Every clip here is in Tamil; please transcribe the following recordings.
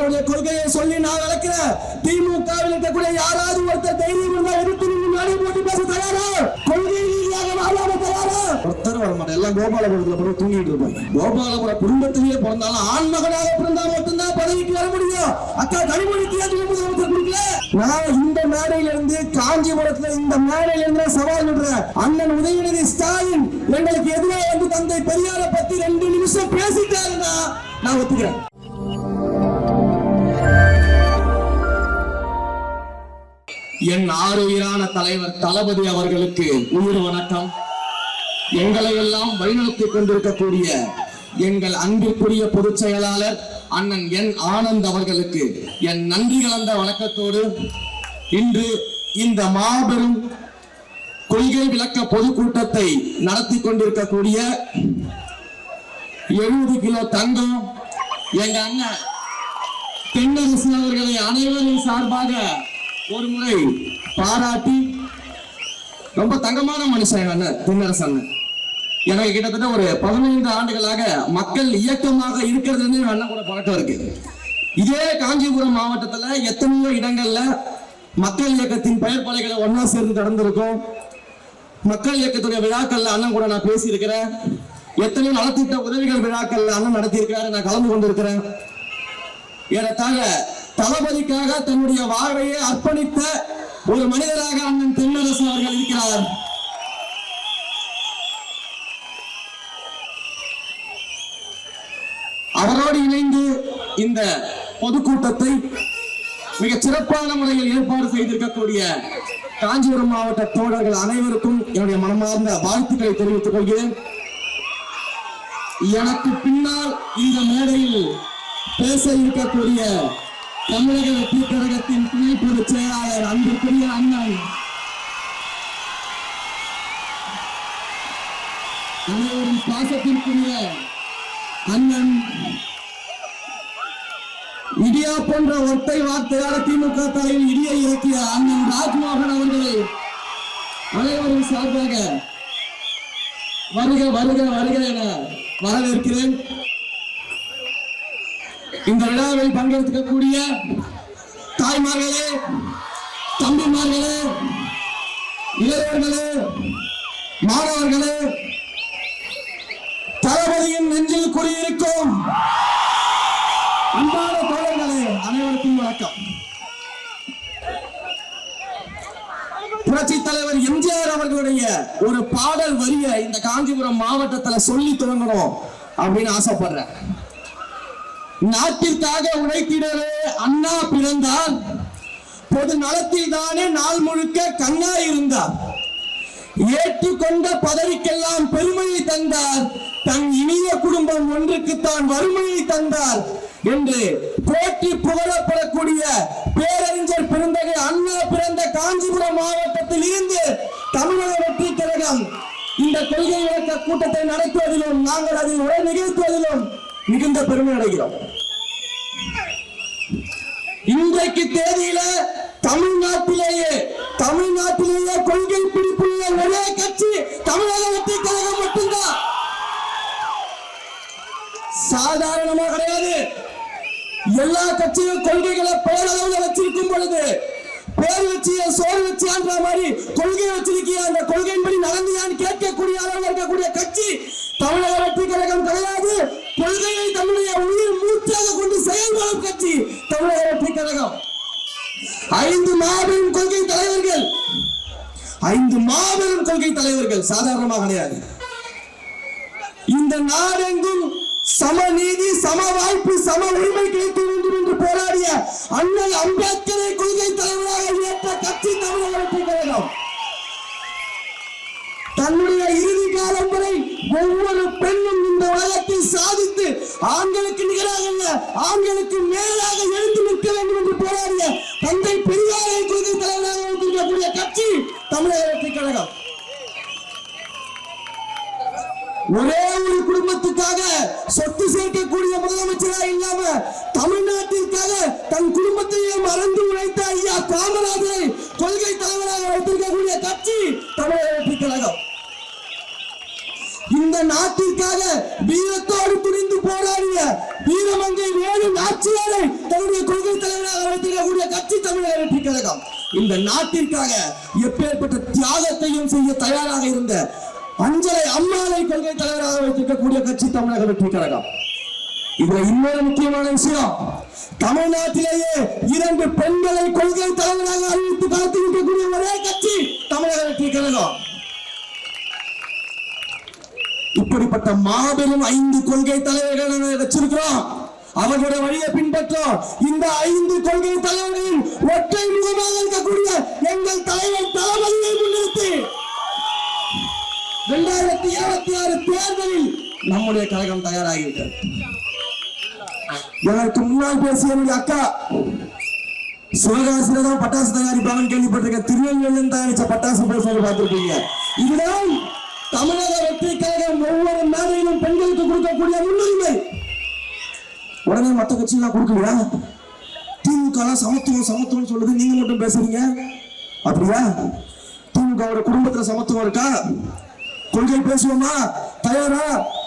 அவர்களுடைய கொள்கையை சொல்லி நான் விளக்கிறேன். திமுகவில் இருக்கக்கூடிய யாராவது ஒருத்தர் தைரியம் இருந்தா எதிர்த்து முன்னாடி போட்டு பேச தயாரா? கொள்கை ரீதியாக வாழாம தயாரா? ஒருத்தர் வர மாட்டேன். எல்லாம் கோபாலபுரத்துல போய் தூங்கிட்டு இருப்பாங்க. கோபாலபுரம் குடும்பத்திலேயே பிறந்தாலும் ஆண் மகனாக பிறந்தா மட்டும்தான் பதவிக்கு வர முடியும். அக்கா கனிமொழிக்கு முதலமைச்சர் கொடுக்கல. நான் இந்த மேடையில இருந்து காஞ்சிபுரத்துல இந்த மேடையில இருந்து சவால் விடுறேன். அண்ணன் உதயநிதி ஸ்டாலின் எங்களுக்கு எதிராக வந்து தந்தை பெரியாரை பத்தி 2 நிமிஷம் பேசிட்டாருன்னா நான் ஒத்துக்கிறேன். என் ஆறுயிரான தலைவர் தளபதி அவர்களுக்கு உயிர் வணக்கம். எங்களை எல்லாம் வழிநடத்திக் கொண்டிருக்கக்கூடிய எங்கள் அன்பிற்குரிய பொதுச் செயலாளர் அண்ணன் என் ஆனந்த் அவர்களுக்கு என் நன்றி கலந்த வணக்கத்தோடு இன்று இந்த மாபெரும் கொள்கை விளக்க பொதுக்கூட்டத்தை நடத்தி கொண்டிருக்கக்கூடிய 70 கிலோ தங்கம் எங்க அண்ணன் தென்னரசு அவர்களை அனைவரின் சார்பாக ஒரு முறை பாராட்டி, ரொம்ப தங்கமான மனுஷன் அண்ணன் தென்னரசு அண்ணன். எனக்கு கிட்டத்தட்ட ஒரு 15 ஆண்டுகளாக மக்கள் இயக்கமாக இருக்கிறது அண்ணன் கூட பழக்கம் இருக்கு. இதே காஞ்சிபுரம் மாவட்டத்துல எத்தனையோ இடங்கள்ல மக்கள் இயக்கத்தின் பெயர் பலைகளை ஒன்னா சேர்ந்து நடந்திருக்கும். மக்கள் இயக்கத்துடைய விழாக்கள்ல அண்ணன் கூட நான் பேசியிருக்கிறேன். எத்தனையோ நலத்திட்ட உதவிகள் விழாக்கள்ல அண்ணன் நடத்தியிருக்கிறாரு, நான் கலந்து கொண்டிருக்கிறேன். ஏறத்தாழ தளபதிக்காக தன்னுடைய வாழ்வையை அர்ப்பணித்த ஒரு மனிதராக அண்ணன் தென்னரசு அவர்கள் இருக்கிறார். அவரோடு இணைந்து இந்த பொதுக்கூட்டத்தை மிக சிறப்பான முறையில் ஏற்பாடு செய்திருக்கக்கூடிய காஞ்சிபுரம் மாவட்ட தோழர்கள் அனைவருக்கும் என்னுடைய மனமார்ந்த வாழ்த்துக்களை தெரிவித்துக் கொள்கிறேன். எனக்கு பின்னால் இந்த மேடையில் பேச இருக்கக்கூடிய தமிழக வெற்றி கழகத்தின் துணை பொதுச் செயலாளர் அன்புக்குரிய அண்ணன் அனைவரும் பாசத்திற்குரிய அண்ணன் இடியா போன்ற ஒற்றை வார்த்தையால் திமுக தலையில் இடியை இறக்கிய அண்ணன் ராஜ்மோகன் அவர்களை அனைவரும் சார்பாக வருக வருக வருக என வரவேற்கிறேன். இந்த விழாவில் பங்கெடுக்கக்கூடிய தாய்மார்களே, தம்பிமார்களே, இளைஞர்களே, மாணவர்களே, தளபதியின் நெஞ்சில் குடியிருக்கும் அன்பான தோழர்களே, அனைவருக்கும் வணக்கம். புரட்சி தலைவர் எம்ஜிஆர் அவர்களுடைய ஒரு பாடல் வரிய இந்த காஞ்சிபுரம் மாவட்டத்துல சொல்லி துவங்கணும் அப்படின்னு ஆசைப்படுறேன். நாட்டிற்காக உழைத்திடவே அண்ணா பிறந்தார், பொது நலத்தில் தானே நாள் முழுக்க கண்ணா இருந்தார், ஏற்றுக்கொண்ட பதவிக்கெல்லாம் பெருமையை தந்தார், தன் இனிய குடும்பம் ஒன்றுக்குத்தான் வறுமையை தந்தார் என்று போற்றி புகழப்படக்கூடிய பேரறிஞர் பெருந்தகை அண்ணா பிறந்த காஞ்சிபுரம் மாவட்டத்தில் இருந்து தமிழக வெற்றி கழகம் இந்த கொள்கை விளக்க கூட்டத்தை நடத்துவதிலும் நாங்கள் அதில் உரை நிகழ்த்துவதிலும் மிகுந்த பெருமை அடைகிறோம். இன்றைக்கு தேதியில தமிழ்நாட்டிலேயே கொள்கை பிடிப்புள்ள ஒரே கட்சி தமிழக வெற்றி கழகம் மட்டும்தான். சாதாரணமா கிடையாது. எல்லா கட்சியும் கொள்கைகளை பேரளவில் வச்சிருக்கும் பொழுது பேர் வச்சிய சோறு வச்சியான்ற மாதிரி கொள்கை வச்சிருக்கிய அந்த கொள்கையின்படி நடந்தியான்னு கேட்கக்கூடிய அளவில் இருக்கக்கூடிய கட்சி தமிழக வெற்றி கழகம் கிடையாது. கொள்கையை தன்னுடைய உயிர் மூச்சாக கொண்டு செயல்படும் கட்சி தமிழக வெற்றி கழகம். 5 மாபெரும் கொள்கை தலைவர்கள் சாதாரணமாக கிடையாது. இந்த நாடெங்கும் சமநீதி, சம வாய்ப்பு, சம உரிமை கிடைக்க வேண்டும் என்று போராடிய அண்ணல் அம்பேத்கரை கொள்கை தலைவராக ஏற்ற கட்சி தமிழக வெற்றி கழகம். தன்னுடைய இறுதி காலம் வரை ஒவ்வொரு பெண்ணும் இந்த உலகத்தில் சாதித்து ஆண்களுக்கு நிகராக அல்ல, ஆண்களுக்கு மேலாக எழுந்து நிற்க வேண்டும் என்று போராடிய தந்தை பெரியாரை கொள்கை தலைவராக இருக்கக்கூடிய கட்சி தமிழக வெற்றி கழகம். ஒரே ஒரு குடும்பத்துக்காக சொத்து சேர்க்கக்கூடிய முதலமைச்சராக இல்லாம தமிழ்நாட்டிற்காக தன் குடும்பத்தையே மறந்து உழைத்த ஐயா காமராஜரை கொள்கை தலைவராக வைத்திருக்கக்கூடிய கட்சி தமிழக வெற்றி கழகம். இந்த இந்த நாட்டிற்காக வீரத்தோடு துணிந்து போராடிய வீரமங்கை வேலு நாச்சியாரை தன்னுடைய கொள்கை தலைவராக வைத்திருக்கக்கூடிய கட்சி தமிழக வெற்றி கழகம் இந்த நாட்டிற்காக எப்பேற்பட்ட தியாகத்தையும் செய்ய தயாராக இருந்த அஞ்சலை அம்மாளை கொள்கை தலைவராக வைத்திருக்கக்கூடிய கட்சி தமிழக வெற்றி கழகம். இதுல இன்னொரு முக்கியமான விஷயம், தமிழ்நாட்டிலேயே 2 பெண்களை கொள்கை தலைவராக அறிவித்து காத்திருக்கக்கூடிய ஒரே கட்சி தமிழக வெற்றி கழகம். இப்படிப்பட்ட மாபெரும் 5 கொள்கை தலைவர்களை வச்சிருக்கிறோம். அவர்களுடைய வழியை பின்பற்றோம். இந்த 5 கொள்கை தலைவர்களின் ஒற்றை முகமாக இருக்கக்கூடிய எங்கள் தலைவர் தளபதியை முன்னிறுத்தி 2026 தேர்தலில் நம்முடைய கழகம் தயாராகிவிட்டது. எனக்கு முன்னால் பேசிய என்னுடைய அக்கா சிவகாசியில தான் பட்டாசு தயாரிப்பாங்கன்னு கேள்விப்பட்டிருக்கேன். திருநெல்வேலியில் தயாரிச்ச பட்டாசு பேசுவது பார்த்திருப்பீங்க. இதுதான் தமிழக வெற்றி கழகம் ஒவ்வொரு மேடையிலும் பெண்களுக்கு கொடுக்கக்கூடிய முன்னுரிமை. உடனே மற்ற கட்சியெல்லாம் கொடுக்கலையா? திமுக சமத்துவம் சொல்லுது, நீங்க மட்டும் பேசுறீங்க அப்படியா? திமுக குடும்பத்துல சமத்துவம் இருக்கா? கொள்கை பேசுவோமா? தயாரா?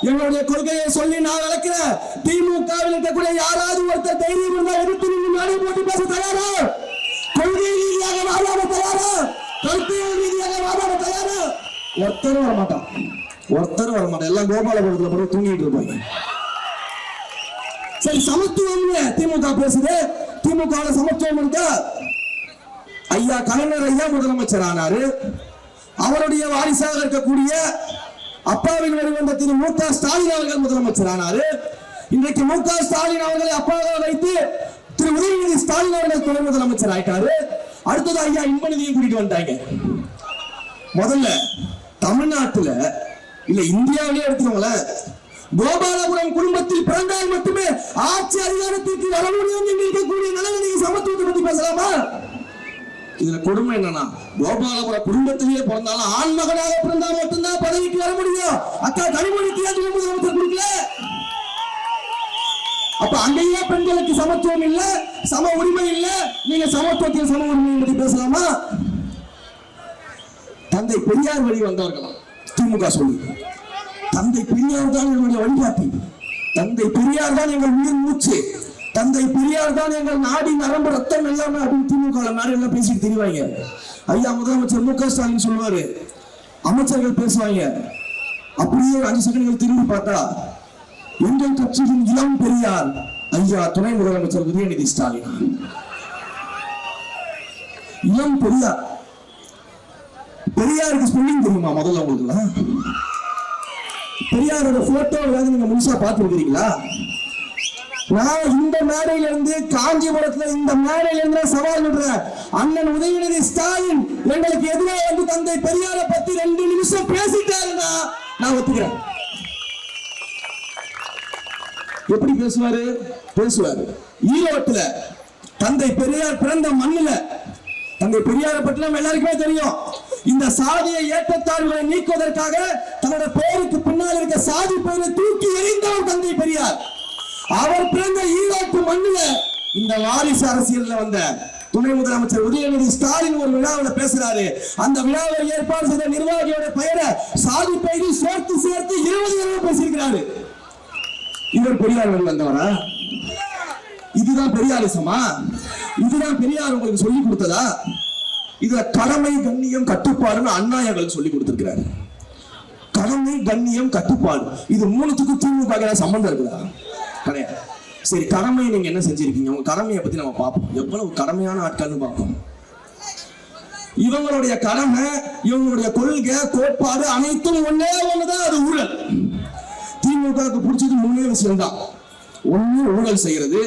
எங்களுடைய கொள்கையை சொல்லி நான் விளக்கிறேன். திமுகவில் இருக்கக்கூடிய யாராவது ஒருத்தர் தைரியம் இருந்தா எதிர்த்து முன்னாடி போட்டு பேச தயாரா? கொள்கை ரீதியாக வாதாட தயாரா? கருத்தியல் ரீதியாக வாதாட தயாரா? ஒருத்தரும் வரமாட்டான். எல்லாம் கோபாலபுரத்துல போய் தூங்கிட்டு இருப்பாங்க. சரி, சமத்துவம் திமுக பேசுது. திமுக சமத்துவம் இருக்கா? ஐயா கலைஞர் ஐயா முதலமைச்சர் ஆனாரு. அவருடைய வாரிசாக இருக்கக்கூடிய அப்பாவின் வழிவந்த திரு மு.க. ஸ்டாலின் அவர்கள் முதலமைச்சர் ஆனாரு. இன்றைக்கு மு.க. ஸ்டாலின் அவர்களை அப்பாவாக வைத்து திரு உதயநிதி ஸ்டாலின் அவர்கள் துணை முதலமைச்சர் ஆயிட்டாரு. அடுத்தது ஐயா இன்பநிதியும் கூட்டிட்டு வந்துட்டாங்க. முதல்ல தமிழ்நாட்டுல இல்ல இந்தியாவிலே எடுத்துக்கோங்கள, கோபாலபுரம் குடும்பத்தில் பிறந்தால் மட்டுமே ஆட்சி அதிகாரத்திற்கு வர முடியும் என்று இருக்கக்கூடிய நிலைமை நீங்க சமத்துவத்தை பத்தி பேசலாமா? இதுல கொடுமை என்னன்னா, கோபாலபுர குடும்பத்திலேயே பிறந்தாலும் ஆண் மகனாக பிறந்தா மட்டும்தான் பதவிக்கு வர முடியும். அக்கா கனிமொழிக்கு முதலமைச்சர் கொடுக்கல. அப்ப அங்கேயே பெண்களுக்கு சமத்துவம் இல்ல, சம உரிமை இல்ல. நீங்க சமத்துவத்தில் சம உரிமை பத்தி பேசலாமா? தந்தை பெரியார் வழி வந்தவர்கள் திமுக சொல்லி, தந்தை பெரியார் தான் எங்களுடைய வழிகாட்டி, தந்தை பெரியார் தான் எங்கள் உயிர் மூச்சு, தந்தை பெரியார் தான் எங்கள் நாடி நரம்பு ரத்தம் எல்லாமே அப்படின்னு திமுக எல்லாம் பேசிட்டு தெரிவாங்க. ஐயா முதலமைச்சர் மு.க. ஸ்டாலின் சொல்லுவாரு, அமைச்சர்கள் பேசுவாங்க. அப்படியே 5 செகண்ட்கள் திரும்பி பார்த்தா எங்கள் கட்சியின் இளம் பெரியார் ஐயா துணை முதலமைச்சர் உதயநிதி ஸ்டாலின். இளம் பெரியார். பெரியாருக்கு ஸ்பெல்லிங் தெரியுமா முதல்ல உங்களுக்கு? பெரியாரோட போட்டோ நீங்க முழுசா பார்த்திருக்கிறீங்களா? நான் இந்த மேடையில இருந்து காஞ்சிபுரத்துல இந்த மேடையில இருந்து சவால் விடுறேன். அண்ணன் உதயநிதி ஸ்டாலின் எங்களுக்கு எதிராக வந்து தந்தை பெரியாரை பத்தி 2 நிமிஷம் பேசிட்டாருன்னா நான் ஒத்துக்கிறேன். எப்படி பேசுவாரு? ஈரோட்டுல தந்தை பெரியார் பிறந்த மண்ணுல தந்தை பெரியாரை பற்றி நம்ம எல்லாருக்குமே தெரியும். இந்த சாதியை ஏற்றத்தாழ்வுகளை நீக்குவதற்காக தன்னோட பெயருக்கு பின்னால் இருக்க சாதி பெயரை தூக்கி எறிந்தவர் தந்தை பெரியார். அவர் பிறந்த ஈரோட்டு மண்ணுல இந்த வாரிசு அரசியல்ல வந்த துணை முதலமைச்சர் உதயநிதி ஸ்டாலின் ஒரு விழாவில் பேசுறாரு. அந்த விழாவை ஏற்பாடு செய்த நிர்வாகியோட பெயரை சாதி பெயரில் சேர்த்து 20 தடவை பேசியிருக்கிறாரு. இவர் பெரியார் வழி வந்தவரா? இதுதான் பெரியாரிசமா? இதுதான் பெரியார் உங்களுக்கு சொல்லி கொடுத்ததா? இதுல கடமை கண்ணியம் கட்டுப்பாடுன்னு அண்ணா எங்களுக்கு சொல்லி கொடுத்திருக்கிறாரு. கடமை கண்ணியம் கட்டுப்பாடு, இது 3த்துக்கும் திமுக சம்பந்தம் இருக்குதா? கிடையாது. சரி, கடமை நீங்க என்ன செஞ்சிருக்கீங்க? உங்க கடமையை பத்தி நம்ம பார்ப்போம். எவ்வளவு கடமையான ஆட்கள்னு பார்ப்போம். இவங்களுடைய கடமை, இவங்களுடைய கொள்கை, கோட்பாடு அனைத்தும் ஒண்ணுதான், அது ஊழல். திமுகவுக்கு பிடிச்சது 3 விஷயம் தான். ஒண்ணு ஊழல் செய்யறது,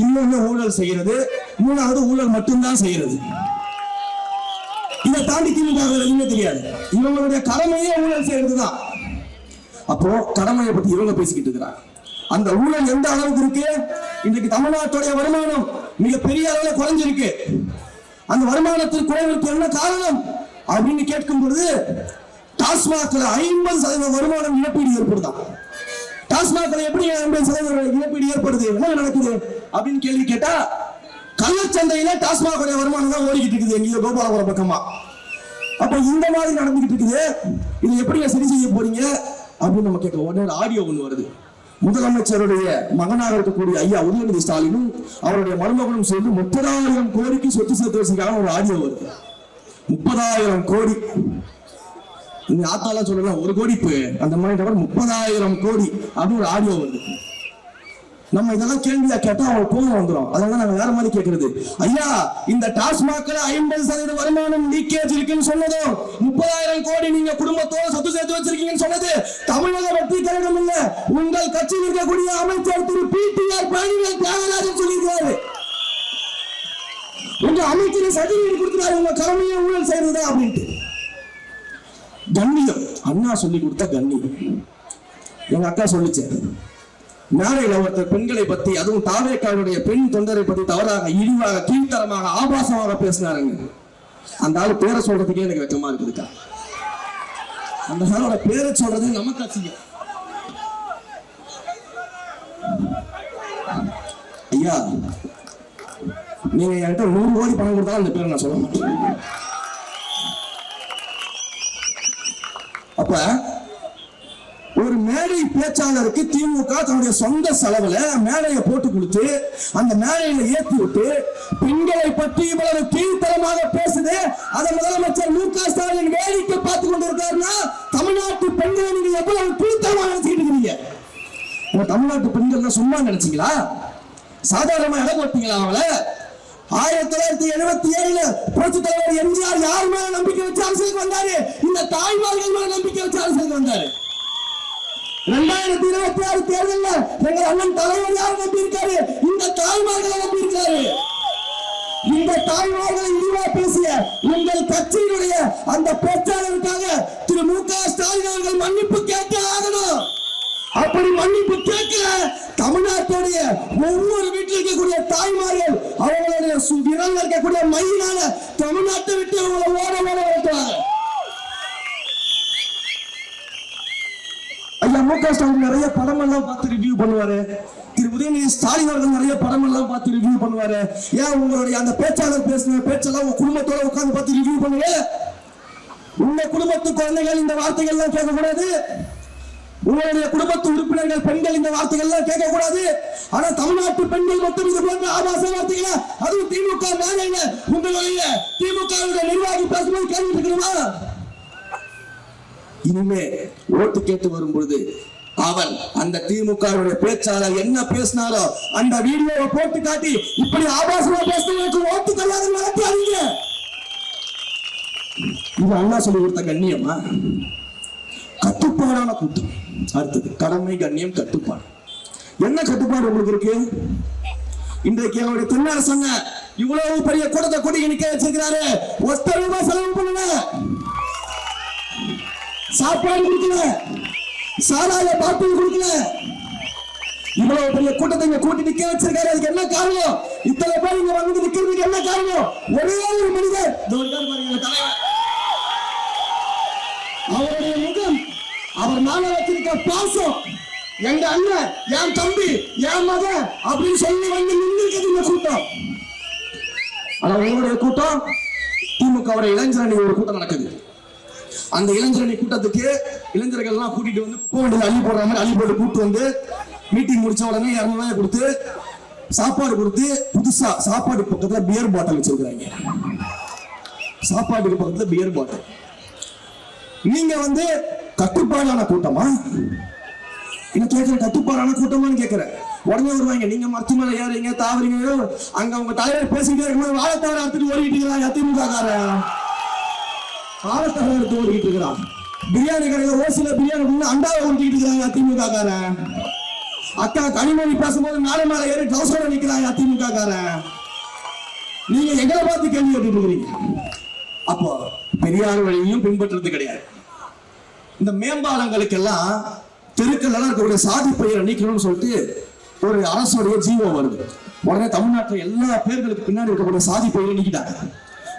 இன்னொன்னு ஊழல் செய்யறது, 3வது ஊழல் மட்டும்தான் செய்யறது. இதை தாண்டி திமுக எதுவுமே தெரியாது. இவங்களுடைய கடமையே ஊழல் செய்யறதுதான். அப்போ கடமையை பத்தி இவங்க பேசிக்கிட்டு இருக்கிறாங்க. அந்த ஊழல் எந்த அளவுக்கு இருக்கு? இன்றைக்கு தமிழ்நாட்டுடைய வருமானம் மிக பெரிய அளவுல குறைஞ்சிருக்கு. அந்த வருமானத்திற்கு குறைவிற்கு என்ன காரணம் அப்படின்னு கேட்கும் பொழுது, டாஸ்மாக்ல 50% வருமானம் இழப்பீடு ஏற்படுதான். டாஸ்மாக்ல எப்படி 50% இழப்பீடு ஏற்படுது, என்ன நடக்குது அப்படின்னு கேள்வி கேட்டா, கள்ளச்சந்தையில டாஸ்மாக் வருமானம் தான் ஓடிக்கிட்டு இருக்குது எங்கேயோ கோபாலபுரம் பக்கமா. அப்ப இந்த மாதிரி நடந்துகிட்டு இருக்குது. இது எப்படி சரி செய்ய போறீங்க? அப்படின்னு நம்ம கேட்க உடனே ஆடியோ ஒண்ணு வருது. முதலமைச்சருடைய மகனாக இருக்கக்கூடிய ஐயா உதயநிதி ஸ்டாலினும் அவருடைய மருமகனும் சேர்ந்து 30,000 கோடிக்கு சொத்து சேர்த்து வச்சிருக்காங்க ஒரு ஆடியோ வருது. 30,000 கோடி. நீங்க ஆத்தாலாம் சொல்லலாம் 1 கோடி அந்த மாதிரி 30,000 கோடி அப்படின்னு ஒரு ஆடியோ வருது. நம்ம இதெல்லாம் கேள்வியா கேட்டா அவங்க கோபம் வந்துடும். அதனால நாங்க வேற மாதிரி கேட்கறது, ஐயா இந்த டாஸ்மாக்ல 50% வருமானம் லீக்கேஜ் இருக்குன்னு சொன்னதும் 30,000 கோடி நீங்க குடும்பத்தோட சொத்து சேர்த்து வச்சிருக்கீங்கன்னு சொன்னது தமிழக வெற்றி கழகம் இல்ல, உங்கள் கட்சியில் இருக்கக்கூடிய அமைச்சர் திரு PTR பழனிவேல் தியாகராஜன் சொல்லியிருக்காரு. உங்க அமைச்சரை சர்டிபிகேட் கொடுத்துறாரு, உங்க கடமையை ஊழல் செய்யறதா அப்படின்ட்டு. கண்ணியம் அண்ணா சொல்லி கொடுத்த கண்ணியம். எங்க அக்கா சொல்லிச்சு, மேடையில் ஒருத்தர் பெண்களை பத்தி, அதுவும் தாவேக்காவுடைய பெண் தொண்டரை பத்தி தவறாக, இழிவாக, கீழ்த்தரமாக, ஆபாசமாக பேசினாருங்க. அந்த ஆளு பேரை சொல்றதுக்கே எனக்கு வெக்கமா இருக்குதுக்கா. அந்த ஆளோட பேரை சொல்றது நமக்கு அசிங்கம். ஐயா நீங்க என்கிட்ட 100 கோடி பணம் கொடுத்தாலும் அந்த பேரை நான் சொல்ல மாட்டேன். அப்ப ஒரு மேடை பேச்சாளருக்கு திமுக தன்னுடைய சொந்த செலவுல மேடையை போட்டு கொடுத்து அந்த மேடையில ஏற்றி விட்டு பெண்களை பற்றி இவ்வளவு கீழ்த்தரமாக பேசுது. அதை முதலமைச்சர் மு.க. ஸ்டாலின் வேடிக்கை பார்த்து கொண்டிருக்காருன்னா தமிழ்நாட்டு பெண்களை நீங்க எவ்வளவு கீழ்த்தரமாக நினைச்சுக்கிட்டு இருக்கீங்க? தமிழ்நாட்டு பெண்கள் சும்மா நினைச்சீங்களா? சாதாரணமா இடம் போட்டீங்களா? அவளை 1977 புரட்சி தலைவர் எம்ஜிஆர் யார் மேல நம்பிக்கை வச்சு அரசியலுக்கு வந்தாரு? இந்த தாய்மார்கள் மேல நம்பிக்கை வச்சு அரசியலுக்கு வந்தாரு. 2026 தேர்தல்ல எங்க அண்ணன் தலைவர் யார் நம்பி இருக்காரு? இந்த தாய்மார்களை நம்பி இருக்காரு. இந்த தாய்மார்களை இழிவா பேசிய உங்கள் கட்சியினுடைய அந்த பேச்சாளருக்காக திரு மு.க. ஸ்டாலின் அவர்கள் மன்னிப்பு கேட்க ஆகணும். அப்படி மன்னிப்பு கேட்கல, தமிழ்நாட்டுடைய ஒவ்வொரு வீட்டில் இருக்கக்கூடிய தாய்மார்கள் அவங்களுடைய விரல் இருக்கக்கூடிய மையினால தமிழ்நாட்டை விட்டு அவங்களை ஓட ஓட்டுவாங்க. ஐயா மு.க. ஸ்டாலின் நிறைய படம் எல்லாம் பார்த்து ரிவ்யூ பண்ணுவாரு. திரு உதயநிதி ஸ்டாலின் அவர்கள் நிறைய படம் எல்லாம் பார்த்து ரிவ்யூ பண்ணுவாரு. ஏன் உங்களுடைய அந்த பேச்சாளர் பேசின பேச்செல்லாம் உங்க குடும்பத்தோட உட்கார்ந்து பார்த்து ரிவ்யூ பண்ணுங்க? உங்க குடும்பத்து குழந்தைகள் இந்த வார்த்தைகள் எல்லாம் கேட்கக்கூடாது. உங்களுடைய குடும்பத்து உறுப்பினர்கள் பெண்கள் இந்த வார்த்தைகள் எல்லாம் கேட்கக்கூடாது. ஆனா தமிழ்நாட்டு பெண்கள் மட்டும் இது போன்ற ஆபாச வார்த்தைகளை, அதுவும் திமுக மேடையில உங்களுடைய திமுக நிர்வாகி பேசும்போது கேள்வி இருக்கணுமா? இனிமே ஓட்டு கேட்டு வரும் பொழுது அவன் அந்த திமுக பேச்சாளர் என்ன பேசினாரோ அந்த வீடியோவை போட்டு காட்டி இப்படி ஆபாசமா பேசுறதுக்கு ஓட்டு தருவாங்க நடத்தாதீங்க. இது அண்ணா சொல்லி கொடுத்த கண்ணியமா? கட்டுப்பாடான கூட்டம். அடுத்தது கடமை, கண்ணியம், கட்டுப்பாடு. என்ன கட்டுப்பாடு உங்களுக்கு இருக்கு? இன்றைக்கு அவருடைய தென்னரசங்க இவ்வளவு பெரிய கூட்டத்தை கூட்டி நிக்க வச்சிருக்கிறாரு. ₹1 செலவு பண்ணல, சாப்பாடு கொடுக்கல, சாராய பாட்டில் கொடுக்கல. இவ்வளவு பெரிய கூட்டத்தை இங்க கூட்டி நிக்க வச்சிருக்காரு. அதுக்கு என்ன காரணம்? இத்தனை பேர் இங்க வந்து நிக்கிறதுக்கு என்ன காரணம்? ஒரே ஒரு மனிதர், தலைவர், அவருடைய முகம், அவர் மேல வச்சிருக்க பாசம், எங்க அண்ணன், என் தம்பி, என் மகன் அப்படின்னு சொல்லி வந்து நின்றுக்கிறது இந்த கூட்டம். ஆனா உங்களுடைய கூட்டம் திமுக இளைஞரணி ஒரு கூட்டம் நடக்குது. அந்த இளைஞரணி கூட்டத்துக்கு இளைஞர்கள் எல்லாம் கூட்டிட்டு வந்து குப்பை வண்டியில் அள்ளி போடுற மாதிரி அள்ளி போட்டு கூட்டு வந்து மீட்டிங் முடிச்ச உடனே 200 ரூபாய் கொடுத்து சாப்பாடு கொடுத்து, புதுசா சாப்பாடு பக்கத்துல பியர் பாட்டில் வச்சிருக்காங்க. சாப்பாட்டுக்கு பக்கத்துல பியர் பாட்டில். நீங்க வந்து கட்டுப்பாடான கூட்டமா? என்ன கேட்கிற, கட்டுப்பாடான கூட்டமான்னு கேட்கிறேன். உடனே வருவாங்க, நீங்க மரத்து மேல ஏறீங்க, தாவறீங்க, அங்க உங்க தலைவர் பேசிக்கிட்டே இருக்கும்போது வாழைத்தவரை எடுத்துட்டு ஓடிக்கிட்டு இருக்கிறான் திமுக காரன். வாழைத்தவரை எடுத்து ஓடிக்கிட்டு இருக்கிறான். பிரியாணி கடையில ஓசில பிரியாணி அண்டாவை ஓடிக்கிட்டு இருக்கிறாங்க திமுக காரன். அக்கா கனிமொழி பேசும்போது மேல மேல ஏறி ட்ரௌசரோட நிக்கிறாங்க திமுக காரன். நீங்க எங்களை பார்த்து கேள்வி கேட்டுட்டு இருக்கிறீங்க. அப்போ பெரியார் வழியையும் பின்பற்றுறது கிடையாது. இந்த மேம்பாலங்களுக்கெல்லாம் தெருக்கள் இருக்கக்கூடிய சாதி பெயரை நீக்கணும்னு சொல்லிட்டு ஒரு அரசுடைய ஜீவோ வருது. உடனே தமிழ்நாட்டில் எல்லா பேர்களுக்கு பின்னாடி இருக்கக்கூடிய சாதி பெயரை நீக்கிட்டாங்க.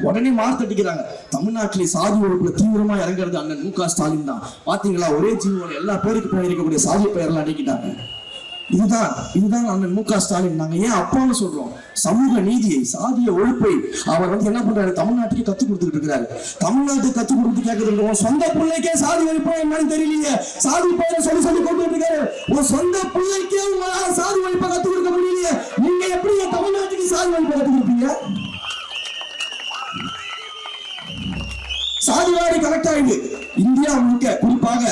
உடனே மார்த்தடிக்கிறாங்க. தமிழ்நாட்டிலே சாதி ஒழிப்புல தீவிரமா இறங்குறது அண்ணன் மு.க. ஸ்டாலின் தான். பாத்தீங்களா, ஒரே ஜீவோல எல்லா பேருக்கு பின்னாடி இருக்கக்கூடிய சாதி பெயரெல்லாம் நீக்கிட்டாங்க. இதுதான் அண்ணன் மு.க. ஸ்டாலின். நாங்க ஏன் அப்பான்னு சொல்றோம்? சமூக நீதியை, சாதிய ஒழிப்பை அவர் என்ன பண்றாரு? தமிழ்நாட்டுக்கு கத்துக் கொடுத்துட்டு இருக்கிறாரு. தமிழ்நாட்டுக்கு கத்துக் கொடுத்து கேட்கறது சொந்த பிள்ளைக்கே சாதி ஒழிப்பா என்னன்னு தெரியலையே, சாதி பெயரை சொல்லி கொண்டு இருக்காரு. உன் சொந்த பிள்ளைக்கே உங்களால சாதி ஒழிப்பை கத்துக் கொடுக்க முடியலையே, நீங்க எப்படி தமிழ்நாட்டுக்கு சாதி ஒழிப்பை கத்துக் கொடுப்பீங்க? சாதிவாரி கனெக்ட் ஆயிடுது. இந்தியா முழுக்க குறிப்பாக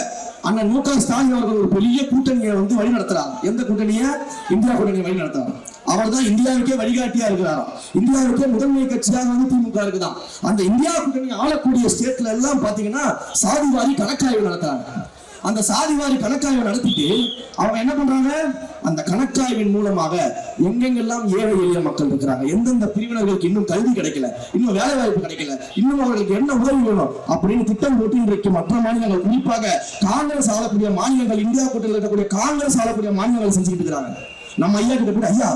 அண்ணன் மு.க. ஸ்டாலின் அவர்கள் ஒரு பெரிய கூட்டணியை வழி நடத்துறாங்க. எந்த கூட்டணியை? இந்தியா கூட்டணியை வழி நடத்துறாங்க. அவர் தான் இந்தியாவுக்கே வழிகாட்டியா இருக்கிறாராம். இந்தியாவுக்கே முதன்மை கட்சியாக திமுக இருக்குதான். அந்த இந்தியா கூட்டணி ஆளக்கூடிய ஸ்டேட்ல எல்லாம் பாத்தீங்கன்னா சாதிவாரி கணக்காய்வு நடத்துறாங்க. அந்த சாதிவாரி கணக்காய்வு நடத்திட்டு அவங்க என்ன பண்றாங்க? அந்த கணக்காய்வின் மூலமாக எங்கெங்கெல்லாம் ஏழை எளிய மக்கள் இருக்கிறாங்க, எந்தெந்த பிரிவினர்களுக்கு இன்னும் கல்வி கிடைக்கல, இன்னும் வேலை வாய்ப்பு கிடைக்கல, இன்னும் அவர்களுக்கு என்ன உதவி வேணும் அப்படின்னு திட்டம் போட்டு இன்றைக்கு மற்ற மாநிலங்கள், குறிப்பாக காங்கிரஸ் ஆளக்கூடிய மாநிலங்கள், இந்தியா கூட்டணியில் இருக்கக்கூடிய காங்கிரஸ் ஆளக்கூடிய மாநிலங்கள் செஞ்சுக்கிட்டு இருக்கிறாங்க. நம்ம ஐயா கிட்ட போய், ஐயா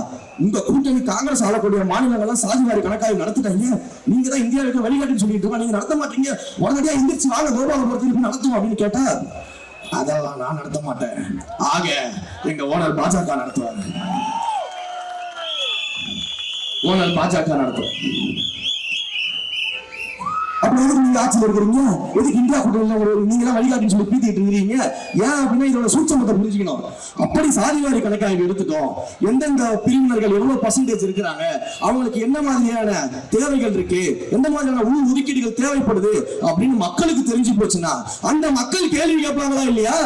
உங்க கூட்டணி காங்கிரஸ் ஆளக்கூடிய மாநிலங்கள்லாம் சாதிவாரி கணக்காய்வு நடத்திட்டாங்க, நீங்க தான் இந்தியாவுக்கு வழிகாட்டுன்னு சொல்லிட்டு இருக்கோம், நீங்க நடத்த மாட்டீங்க, உடனடியா எந்திரிச்சு வாங்க கோபாலபுரத்துக்கு நடத்தும் அப்படின்னு கேட்டா, அதெல்லாம் நான் நடத்த மாட்டேன், ஆக எங்க ஓனர் பாஜக நடத்துவாங்க, ஓனர் பாஜக நடத்தும். அப்ப எதுக்கு நீங்க ஆட்சியில் இருக்கிறீங்க? எதுக்கு இந்தியா கூட்டணியில் நீங்க எல்லாம் வழிகாட்டின்னு சொல்லி பீத்திட்டு இருக்கிறீங்க? ஏன் அப்படின்னா இதோட சூட்சமத்தை புரிஞ்சுக்கணும். அப்படி சாதிவாரி கணக்காய்வு எடுத்துட்டோம், எந்தெந்த பிரிவினர்கள் எவ்வளவு பர்சன்டேஜ் இருக்கிறாங்க, அவங்களுக்கு என்ன மாதிரியான தேவைகள் இருக்கு, எந்த மாதிரியான உள் ஒதுக்கீடுகள் தேவைப்படுது அப்படின்னு மக்களுக்கு தெரிஞ்சு போச்சுன்னா அந்த மக்கள் கேள்வி கேட்பாங்களா இல்லையா?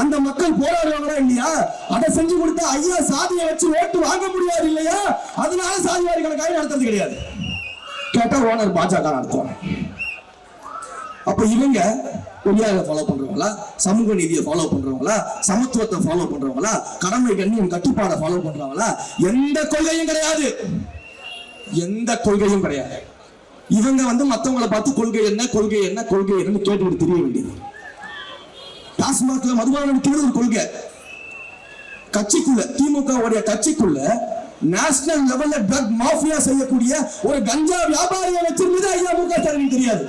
அந்த மக்கள் போராடுவாங்களா இல்லையா? அதை செஞ்சு கொடுத்தா ஐயா சாதியை வச்சு ஓட்டு வாங்க முடியாது இல்லையா? அதனால சாதிவாரி கணக்காய்வு நடத்துறது கிடையாது. கேட்டா ஓனர் பாஜக நடத்துவாங்க. அப்ப இவங்க பொய்யாக ஃபாலோ பண்றவங்களா, சமூக நீதியை ஃபாலோ பண்றவங்களா, சமத்துவத்தை ஃபாலோ பண்றவங்களா, கடமை கண்ணியம் கட்டுப்பாடை ஃபாலோ பண்றவங்களா? எந்த கொள்கையும் கிடையாது, எந்த கொள்கையும் கிடையாது. இவங்க மத்தவங்களை பார்த்து கொள்கை என்ன கொள்கை என்ன கொள்கை என்னன்னு கேட்டு தெரிய வேண்டியது. டாஸ்மாக்ல மதுபானம் விற்கிறது ஒரு கொள்கை. கட்சிக்குள்ள, திமுக உடைய கட்சிக்குள்ள நேஷனல் லெவல்ல ட்ரக் மாஃபியா செய்யக்கூடிய ஒரு கஞ்சா வியாபாரியை வச்சிருந்தது ஐயா மு.க. ஸ்டாலின் தெரியாது.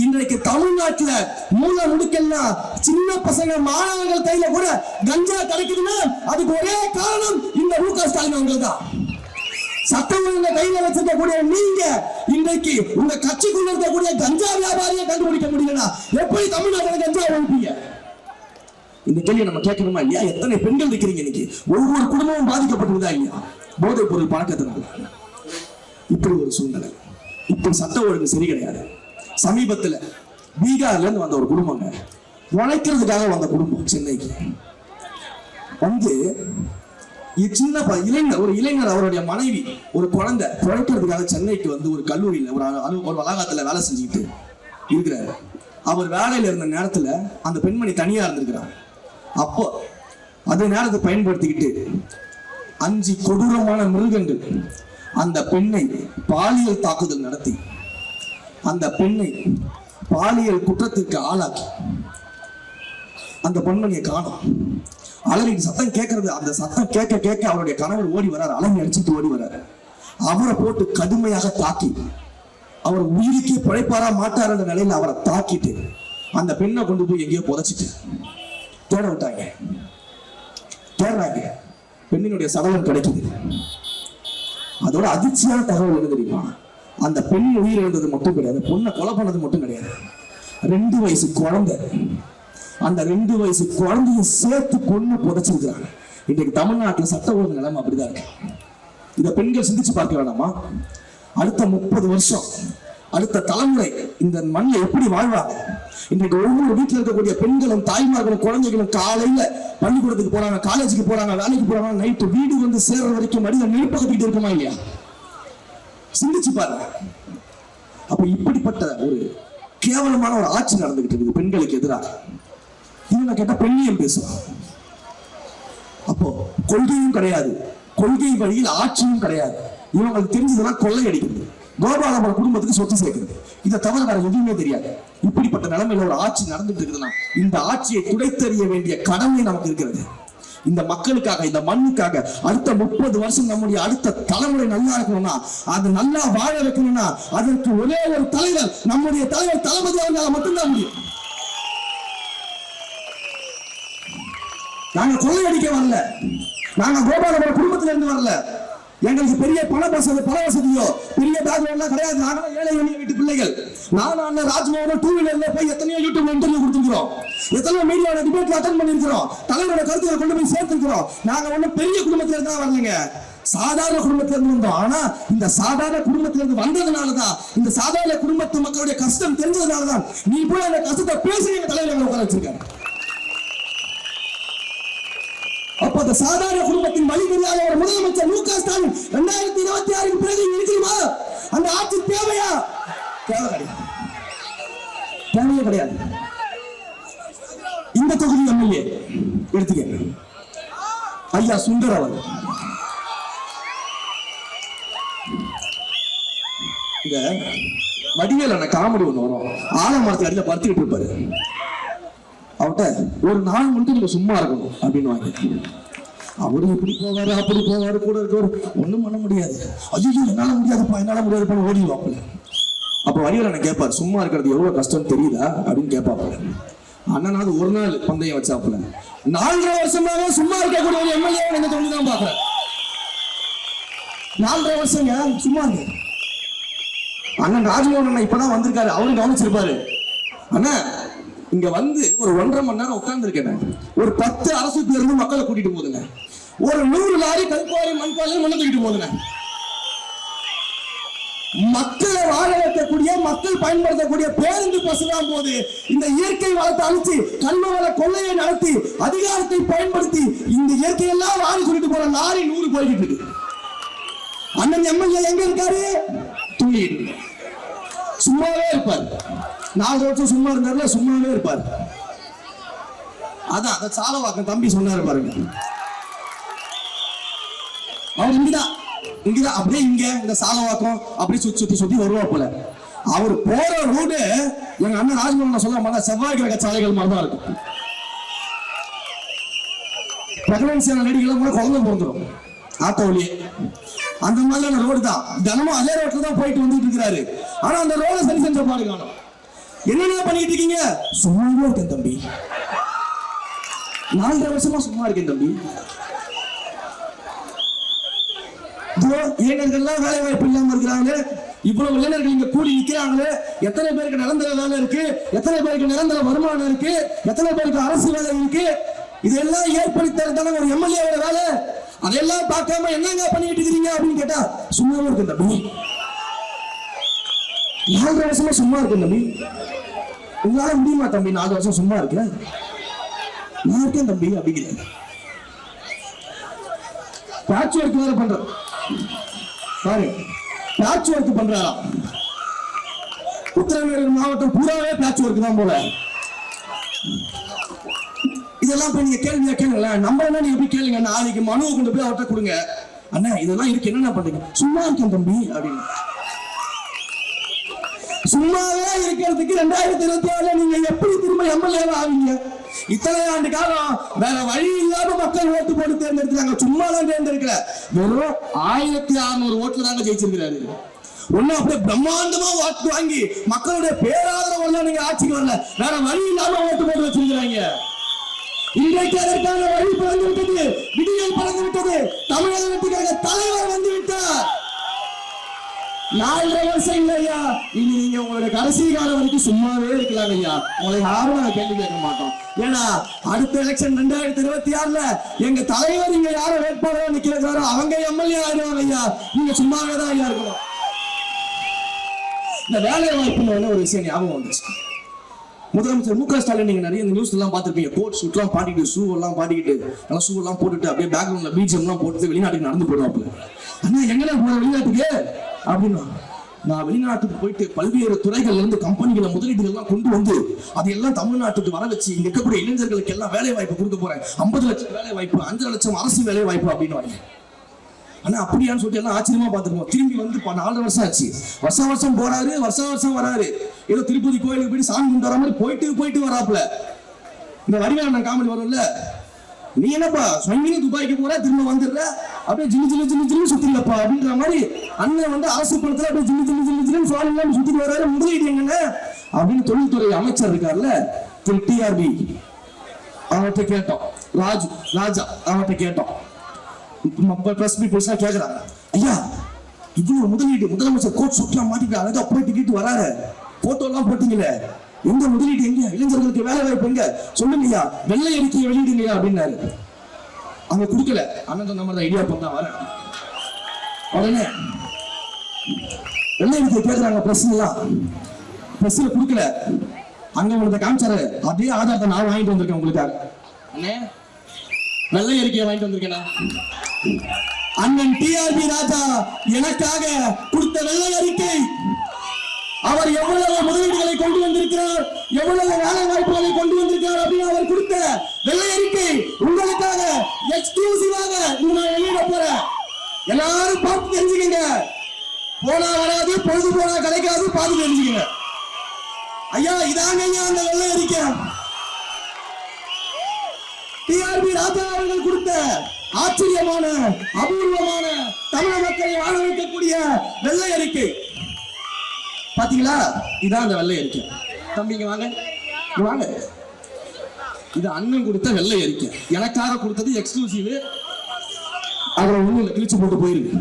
இன்றைக்கு தமிழ்நாட்டுல மூல முடுக்கெல்லாம் சின்ன பசங்க மாணவர்கள் கையில கூட கஞ்சா கிடைக்குதுன்னா அதுக்கு ஒரே காரணம் இந்த மு.க. ஸ்டாலின் அவர்கள் தான். சட்டம் ஒழுங்கை கையில வச்சிருக்கக்கூடிய நீங்க இன்றைக்கு உங்க கட்சிக்குள்ள இருக்கக்கூடிய கஞ்சா வியாபாரியை கண்டுபிடிக்க முடியலன்னா எப்படி தமிழ்நாட்டில் கஞ்சா ஒழிப்பீங்க? இந்த கேள்வி நம்ம கேட்கணுமா இல்லையா? எத்தனை பெண்கள் இருக்கிறீங்க இன்னைக்கு? ஒவ்வொரு குடும்பமும் பாதிக்கப்பட்டிருந்தா இல்லையா போதைப் பொருள் பழக்கத்தினால? இப்படி ஒரு சூழ்நிலை. இப்படி சட்ட ஒழுங்கு சரி கிடையாது. சமீபத்துல பீகார்ல இருந்து வந்த ஒரு குடும்பங்க, உழைக்கிறதுக்காக வந்த குடும்பம் சென்னைக்கு சின்ன இளைஞர், ஒரு இளைஞர், அவருடைய மனைவி, ஒரு குழந்தை உழைக்கிறதுக்காக சென்னைக்கு ஒரு கல்லூரியில ஒரு வளாகத்துல வேலை செஞ்சுக்கிட்டு இருக்கிறாரு. அவர் வேலையில இருந்த நேரத்துல அந்த பெண்மணி தனியா இருந்திருக்கிறார். அப்போ அதே நேரத்தை பயன்படுத்திக்கிட்டு 5 கொடூரமான மிருகங்கள் அந்த பெண்ணை பாலியல் தாக்குதல் நடத்தி அந்த பெண்ணை பாலியல் குற்றத்திற்கு ஆளாக்கி அந்த பெண்மணியை காணோம். அலறி சத்தம் கேட்கறது, அந்த சத்தம் கேட்க கேட்க அவருடைய கணவர் ஓடி வர்றாரு, அலறி அடிச்சுட்டு ஓடி வர்றாரு. அவரை போட்டு கடுமையாக தாக்கி அவர் உயிருக்கே பிழைப்பாரா மாட்டார் என்ற நிலையில அவரை தாக்கிட்டு அந்த பெண்ணை கொண்டு போய் எங்கேயோ புதைச்சிட்டு தேட விட்டாங்க. தேடுறாங்க, பெண்ணினுடைய சடலம் கிடைக்குது. அதோட அதிர்ச்சியான தகவல் என்ன தெரியுமா? அந்த பெண் உயிர் எழுந்தது மட்டும் கிடையாது, பொண்ணை கொலை பண்ணது மட்டும் கிடையாது, 2 வயசு குழந்தை, அந்த 2 வயசு குழந்தைய சேர்த்து கொன்னு புதைச்சிருக்கிறாங்க. இன்றைக்கு தமிழ்நாட்டில் சட்ட ஒழுங்கு நிலைமை அப்படிதான் இருக்கு. இதை பெண்கள் சிந்திச்சு பார்க்க வேண்டாமா? அடுத்த 30 வருஷம் அடுத்த தலைமுறை இந்த மண்ணில் எப்படி வாழ்வாங்க? இன்றைக்கு ஒவ்வொரு வீட்டில் இருக்கக்கூடிய பெண்களும் தாய்மார்களும் குழந்தைகளும் காலையில பள்ளிக்கூடத்துக்கு போறாங்க, காலேஜுக்கு போறாங்க, வேலைக்கு போறாங்க, நைட்டு வீடு சேர்ற வரைக்கும் மடியில நெருப்பகத்திட்டு இருக்குமா இல்லையா? சிந்திச்சு பாருங்க. அப்ப இப்படிப்பட்ட ஒரு கேவலமான ஒரு ஆட்சி நடந்துகிட்டு இருக்குது பெண்களுக்கு எதிராக. இவங்க கேட்டா பெண்ணியம் பேசுவாங்க. அப்போ கொள்கையும் கிடையாது, கொள்கை வழியில் ஆட்சியும் கிடையாது. இவங்களுக்கு தெரிஞ்சதெல்லாம் கொள்ளை அடிக்கிறது, கோபாலபுரம் குடும்பத்துக்கு சொத்து சேர்க்கிறது, இதை தவிர வேற எதுவுமே தெரியாது. இப்படிப்பட்ட நிலைமையில ஒரு ஆட்சி நடந்துட்டு இருக்குதுன்னா இந்த ஆட்சியை துடைத்தறிய வேண்டிய கடமை நமக்கு இருக்கிறது. இந்த மக்களுக்காக, இந்த மண்ணுக்காக அடுத்த 30 வருஷம் நம்முடைய அடுத்த தலைமுறை நல்லா இருக்கணும்னா, அது நல்லா வாழ வைக்கணும்னா அதற்கு ஒரே ஒரு தலைவர், நம்முடைய தலைவர் தளபதி அவர்களால் மட்டும்தான் முடியும். நாங்க கொள்ளையடிக்க வரல, நாங்க கோபாலபுரம் குடும்பத்தில இருந்து வரல. எங்களுக்கு பெரிய பண வசதியோ பெரிய பேக்ரவுண்ட்லாம் கிடையாது. நாங்க ஏழை எளிய வீட்டு பிள்ளைகள். நானும் அண்ணன் ராஜ்மோகனும் டூ வீலர்ல போய் எத்தனையோ யூடியூப்ல இன்டர்வியூ கொடுத்துருக்கிறோம், எத்தனையோ மீடியாவோட டிபேட்ல அட்டெண்ட் பண்ணிருக்கிறோம், தலைவரோட கருத்துக்களை கொண்டு போய் சேர்த்துக்கிறோம். நாங்க ஒன்னும் பெரிய குடும்பத்தில இருந்தா வரலைங்க, சாதாரண குடும்பத்தில இருந்து வந்தோம். ஆனா இந்த சாதாரண குடும்பத்தில இருந்து வந்ததுனாலதான், இந்த சாதாரண குடும்பத்து மக்களுடைய கஷ்டம் தெரிஞ்சதுனாலதான் நீ போய் அந்த கஷ்டத்தை பேசுறீங்க தலைவர் உட்கார வச்சிருக்காங்க. அப்ப அந்த சாதாரண குடும்பத்தின் வழி தெரியாத ஒரு முதலமைச்சர் மு க ஸ்டாலின் 2026 பிறகு இருக்குமா? அந்த ஆட்சி தேவையா? தேவையே கிடையாது. இந்த தொகுதி எம்எல்ஏ எடுத்துக்க ஐயா சுந்தர் அவர். இந்த வடிவேல காமெடி ஒண்ணு வரும், ஆலமரத்துக்கு அடியில படுத்துக்கிட்டு இருப்பாரு. அவட்ட ஒரு நாள் மட்டும் நீங்க சும்மா இருக்கணும் அப்படின்னு வாங்க. அவரு இப்படி போவாரு அப்படி போவாரு, கூட இருக்கவர் ஒண்ணும் பண்ண முடியாது. ஐயோ என்னால முடியாதுப்பா ஓடிடுவாப்புல. அப்ப வடிவேல கேட்பாரு, சும்மா இருக்கிறது எவ்வளவு கஷ்டம் தெரியுதா அப்படின்னு கேட்பாப்புல. அண்ணனாவது ஒரு நாள் பந்தயம் வச்சாப்புல. 4.5 வருஷமாவே சும்மா இருக்கக்கூடிய ஒரு எம்எல்ஏ இந்த தொகுதி தான் பாக்குறேன். 4.5 வருஷங்க சும்மா இருக்கு. அண்ணன் ராஜ்மோகன் அண்ணன் இப்பதான் வந்திருக்காரு, அவரும் கவனிச்சிருப்பாரு. அண்ணா இங்க வந்து ஒரு 1.5 மணி நேரம் உட்கார்ந்து இருக்கேன். ஒரு 10 அரசு பேருந்து மக்களை கூட்டிட்டு போதுங்க, ஒரு 100 லாரி கல்குவாரி மண்பாலையும் மண்ணை தூக்கிட்டு போதுங்க. மக்களை வாழ வைக்கக்கூடிய, மக்கள் பயன்படுத்தக்கூடிய பேருந்து பசுதான் போது இந்த இயற்கை வளத்தை அழிச்சு கல்வ வள கொள்ளையை நடத்தி அதிகாரத்தை பயன்படுத்தி இந்த இயற்கையெல்லாம் வாரி சொல்லிட்டு போற லாரி 100 போய்கிட்டு இருக்கு. அண்ணன் எம்எல்ஏ எங்க இருக்காரு? தூங்கிட்டு சும்மாவே இருப்பார். 4 வருஷம் சும்மா இருந்தாருல, சும்மாவே இருப்பார். அதான் அந்த சாலவாக்கம் தம்பி சொன்னாரு பாருங்க, அவர் இங்கதான் அப்படியே இங்க இந்த சாலவாக்கம் அப்படியே சுத்தி வருவா போல. அவர் போற ரோடு எங்க அண்ணன் ராஜ்மோகன் சொல்ல மாட்டா, செவ்வாய் கிரக சாலைகள் மாதிரிதான் இருக்கும். பிரெக்னன்சியான லேடிகளும் கூட குழந்தை பிறந்துடும் ஆட்டோலயே. அந்த மாதிரியான ரோடு தான், தினமும் அதே ரோட்ல தான் போயிட்டு வந்துட்டு இருக்கிறாரு. ஆனா அந்த ரோட சரி செஞ்ச பாடு காணும். என்னென்ன பண்ணிட்டு இருக்கீங்க? சும்மாவே இருக்கேன் தம்பி, 4.5 வருஷமா சும்மா இருக்கேன் தம்பி. இளைஞர்கள்லாம் வேலை வாய்ப்பு இல்லாம இருக்கிறாங்களே, இவ்வளவு இளைஞர்கள் இங்க கூடி நிக்கிறாங்களே, எத்தனை பேருக்கு நிரந்தர வேலை இருக்கு, எத்தனை பேருக்கு நிரந்தர வருமானம் இருக்கு, எத்தனை பேருக்கு அரசு வேலை இருக்கு, இதெல்லாம் ஏற்படுத்தான ஒரு எம்எல்ஏ வேலை. அதெல்லாம் பார்க்காம என்னங்க பண்ணிட்டு இருக்கீங்க அப்படின்னு கேட்டா சும்மாவே இருக்கு தம்பி. 4.5 வருஷமா சும்மா இருக்கு தம்பி. உங்களால முடியுமா தம்பி 4 வருஷம் சும்மா இருக்க? நான் இருக்கேன் தம்பி அப்படிங்கிறேன். பேட்ச் ஒர்க் வேற பண்ற பாரு, பேட்ச் ஒர்க் பண்றாரா? உத்தரமேரூர் மாவட்டம் பூராவே பேட்ச் ஒர்க் தான் போல. இதெல்லாம் போய் நீங்க கேள்வியா கேளுங்கள, நம்ம என்ன நீங்க போய் கேளுங்க. நாளைக்கு மனுவை கொண்டு போய் அவர்கிட்ட கொடுங்க. அண்ணா இதெல்லாம் இருக்கு, என்னென்ன பண்றீங்க? சும்மா இருக்கேன் தம்பி அப்படின்னு. சும்மாவே இருக்கிறதுக்கு 2026 நீங்க எப்படி திரும்ப எம்எல்ஏ ஆவீங்க? இத்தனை ஆண்டு காலம் வேற வழி இல்லாம மக்கள் ஓட்டு போட்டு தேர்ந்தெடுக்கிறாங்க. சும்மா தான் தேர்ந்தெடுக்கல, வெறும் 1600 ஓட்டுல தாங்க ஜெயிச்சிருக்கிறாரு. ஒன்னும் அப்படியே பிரம்மாண்டமா ஓட்டு வாங்கி மக்களுடைய பேராதரவு நீங்க ஆட்சிக்கு வரல, வேற வழி இல்லாம ஓட்டு போட்டு வச்சிருக்கிறாங்க. இன்றைக்கு அதற்கான வழி பிறந்து விட்டது, விடியல் பிறந்து விட்டது. தமிழக வெற்றிக்காக தலைவர் வந்து விட்டார். 4.5 வருஷம் இல்லையா, இனி நீங்க உங்களுடைய கடைசி காலம் வரைக்கும் சும்மாவே இருக்கலாம் ஐயா. உங்களை யாரும் நாங்க கேள்வி கேட்க மாட்டோம். ஏன்னா அடுத்த எலெக்ஷன் 2026 எங்க தலைவர் இங்க யார வேட்பாளராக நிக்கிறாரோ அவங்க எம்எல்ஏ ஆயிடுவாங்க ஐயா. நீங்க சும்மாவே தான் ஐயா இருக்கணும். இந்த வேலை வாய்ப்புன்னு ஒரு விஷயம் ஞாபகம் வந்துச்சு. முதலமைச்சர் மு க ஸ்டாலின் நீங்க நிறைய நியூஸ் எல்லாம் பார்த்திருப்பீங்க. கோட் சூட் எல்லாம் பாட்டிக்கிட்டு, ஷூ எல்லாம் பாட்டிக்கிட்டு, நல்லா ஷூ எல்லாம் போட்டுட்டு அப்படியே பேக்ரவுண்ட்ல பிஜிஎம் எல்லாம் போட்டு வெளிநாட்டுக்கு நடந்து போயிடுவாப்புல. அண்ணா எங்கெல்லாம் போற வெளிநாட்டுக்கு அப்படின்னா, நான் வெளிநாட்டுக்கு போயிட்டு பல்வேறு துறைகள்ல இருந்து கம்பெனிகளை முதலீடுகள் எல்லாம் கொண்டு வந்து அதையெல்லாம் தமிழ்நாட்டுக்கு வர வச்சு இங்க இருக்கக்கூடிய இளைஞர்களுக்கு எல்லாம் வேலை வாய்ப்பு கொடுக்க போறேன். 50 லட்சம் வேலை வாய்ப்பு, 5 லட்சம் அரசு வேலை வாய்ப்பு அப்படின்னு வாங்க. ஆனா அப்படியான்னு சொல்லிட்டு எல்லாம் ஆச்சரியமா பார்த்துருக்கோம். திரும்பி வந்து 4 வருஷம் ஆச்சு. வருஷம் வருஷம் போறாரு, வருஷம் வருஷம் வராரு. ஏதோ திருப்பதி கோயிலுக்கு போயிட்டு சாமி கும்பிட்டு வர மாதிரி போயிட்டு வராப்புல. இந்த வடிவேல காமெடி வரும்ல, நீ என்னப்பா சொன்னீங்க துபாய்க்கு போற, திரும்ப வந்துடுற, அப்படியே ஜில்லு சுத்திலப்பா அப்படின்ற மாதிரி அண்ணன் வந்து அரசு பணத்துல அப்படியே ஜில்லு சுவாலிலாம் சுத்திட்டு வர்றாரு. முதலீடு எங்கன்னு அப்படின்னு தொழில்துறை அமைச்சர் இருக்காருல்ல திரு TRB, அவர்கிட்ட கேட்டோம். ராஜா அவன்கிட்ட கேட்டோம். பிரஸ் பீப்புள்ஸ் கேக்குறாங்க, ஐயா இவ்வளவு முதலீடு, முதலமைச்சர் கோட் சூட்லாம் மாட்டிட்டு அழகா போயிட்டு கிட்டு வராரு, போட்டோ எல்லாம் போட்டீங்களே, எந்த முதலீடு, எங்க இளைஞர்களுக்கு வேலை வாய்ப்பு எங்க சொல்லுங்கய்யா, வெள்ளை அறிக்கையை வெளியிடுங்கய்யா அப்படின்னாரு. அவங்க கொடுக்கல. அண்ணன் சொன்ன மாதிரி ஐடியா பண்ணா வர உடனே வெள்ளை அறிக்கை கேட்கறாங்க. பிரஸ்ல கொடுக்கல. அங்க உங்களுக்கு காமிச்சாரு, அதே ஆதாரத்தை நான் வாங்கிட்டு வந்திருக்கேன் உங்களுக்காக. அண்ணே வெள்ளை அறிக்கையை வாங்கிட்டு வந்திருக்கேனா? அண்ணன் டிஆர்பி ராஜா எனக்காக கொடுத்த வெள்ளை அறிக்கை. அவர் எவ்வளவு முதலீடுகளை கொண்டு வந்திருக்கிறார், எவ்வளவு வேலை வாய்ப்புகளை கொண்டு வந்திருக்கிறார் அப்படின்னு அவர் கொடுத்த வெள்ளை அறிக்கை உங்களுக்காக எக்ஸ்க்ளூசிவாக நான் வெளியிட போறேன். எல்லாரும் பார்த்து தெரிஞ்சுக்கங்க. போனா வராது, பொழுது போனா கிடைக்காது, பார்த்து தெரிஞ்சுக்கங்க. ஐயா இதாங்க அந்த வெள்ளை அறிக்கை. டிஆர்பி ராஜா அவர்கள் கொடுத்த ஆச்சரியமான, அபூர்வமான, தமிழக மக்களை வாழ வைக்கக்கூடிய வெள்ளை அறிக்கை. பாத்தீங்களா? இதான் அந்த வெள்ளை அறிக்கை. தம்பிங்க வாங்க வாங்க. இது அண்ணன் கொடுத்த வெள்ளை அறிக்கை, எனக்காக கொடுத்தது எக்ஸ்க்ளூசிவ். அதுல ஒண்ணு கிழிச்சு போட்டு போயிருக்கு.